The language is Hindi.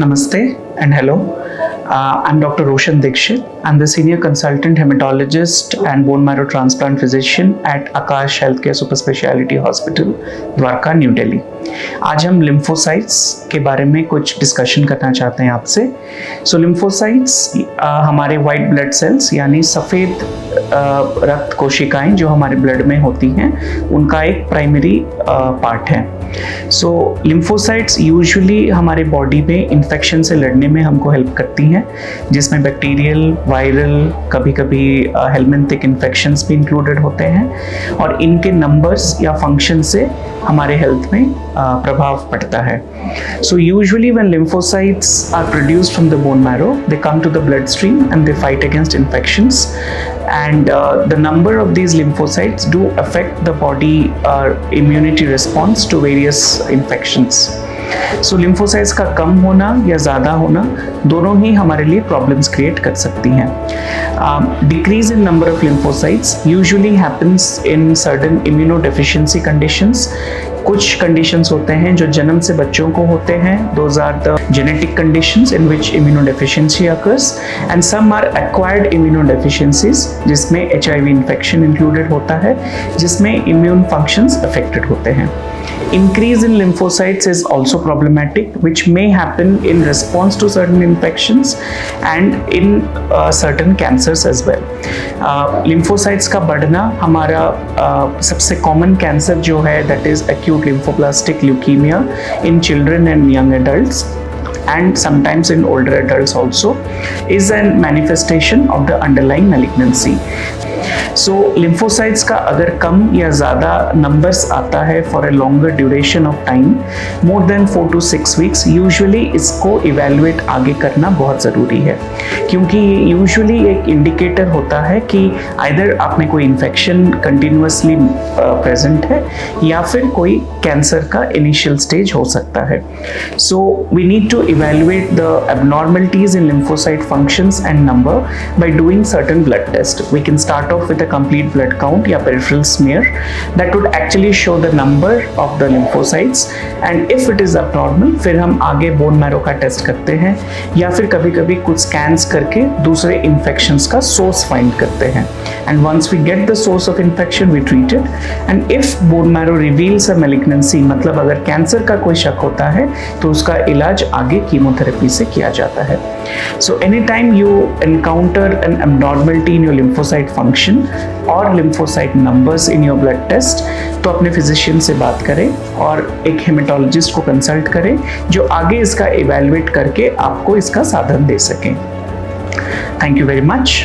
Namaste and hello. I'm Dr. Roshan Dixit. I'm the Senior Consultant Hematologist and Bone Marrow Transplant Physician at Akash Healthcare Super Speciality Hospital, Dwarka, new Delhi. आज हम लिम्फोसाइट्स के बारे में कुछ डिस्कशन करना चाहते हैं आपसे। लिम्फोसाइट्स हमारे वाइट ब्लड सेल्स यानी सफ़ेद रक्त कोशिकाएं जो हमारे ब्लड में होती हैं, उनका एक प्राइमरी पार्ट है। लिम्फोसाइट्स यूजुअली हमारे बॉडी में इन्फेक्शन से लड़ने में हमको हेल्प करती हैं, जिसमें बैक्टीरियल, वायरल, कभी कभी हेलमिंथिक इन्फेक्शंस भी इंक्लूडेड होते हैं और इनके नंबर्स या फंक्शन से हमारे हेल्थ में प्रभाव पड़ता है। Usually when lymphocytes are produced from the bone marrow, they come to the bloodstream and they fight against infections, and the number of these lymphocytes do affect the body immunity response to various infections. Lymphocytes का कम होना या ज़्यादा होना दोनों ही हमारे लिए प्रॉब्लम्स क्रिएट कर सकती हैं। Decrease in number of lymphocytes usually happens in certain immunodeficiency conditions. कुछ कंडीशंस होते हैं जो जन्म से बच्चों को होते हैं, those are the genetic conditions in which immunodeficiency occurs, and some are acquired immunodeficiencies जिसमें HIV इन्फेक्शन इंक्लूडेड होता है, जिसमें इम्यून फंक्शंस अफेक्टेड होते हैं। Increase in lymphocytes is also problematic, which may happen in response to certain infections and in certain cancers as well. Lymphocytes का बढ़ना हमारा सबसे common cancer जो है, that is acute lymphoblastic leukemia in children and young adults, and sometimes in older adults also, is a manifestation of the underlying malignancy. Lymphocytes का अगर कम या ज़्यादा नंबर्स आता है for a longer duration of time, more than 4 to 6 weeks, usually इसको इवेलुएट आगे करना बहुत ज़रूरी है, क्योंकि ये यूजुअली एक इंडिकेटर होता है कि आइदर आप में कोई इन्फेक्शन कंटिन्यूसली प्रेजेंट है या फिर कोई कैंसर का इनिशियल स्टेज हो सकता है। We need to evaluate the abnormalities in lymphocyte functions and number by doing certain blood tests. We can start off with a complete blood count या peripheral smear that would actually show the number of the lymphocytes, and if it is abnormal फिर हम आगे bone marrow का टेस्ट करते हैं या फिर कभी कभी कुछ स्कैन्स करके दूसरे इन्फेक्शंस का सोर्स फाइंड करते हैं, and once we get the source of infection we treat it, and if bone marrow reveals a malignancy, मतलब अगर कैंसर का कोई शक होता है तो उसका इलाज आगे कीमोथेरेपी से किया जाता है। Anytime you encounter an abnormality in your lymphocyte function or lymphocyte numbers in your blood test, तो अपने फिजिशियन से बात करें और एक हेमेटोलॉजिस्ट को कंसल्ट करें जो आगे इसका इवैल्यूएट करके आपको इसका साधन दे सकें। Thank you very much.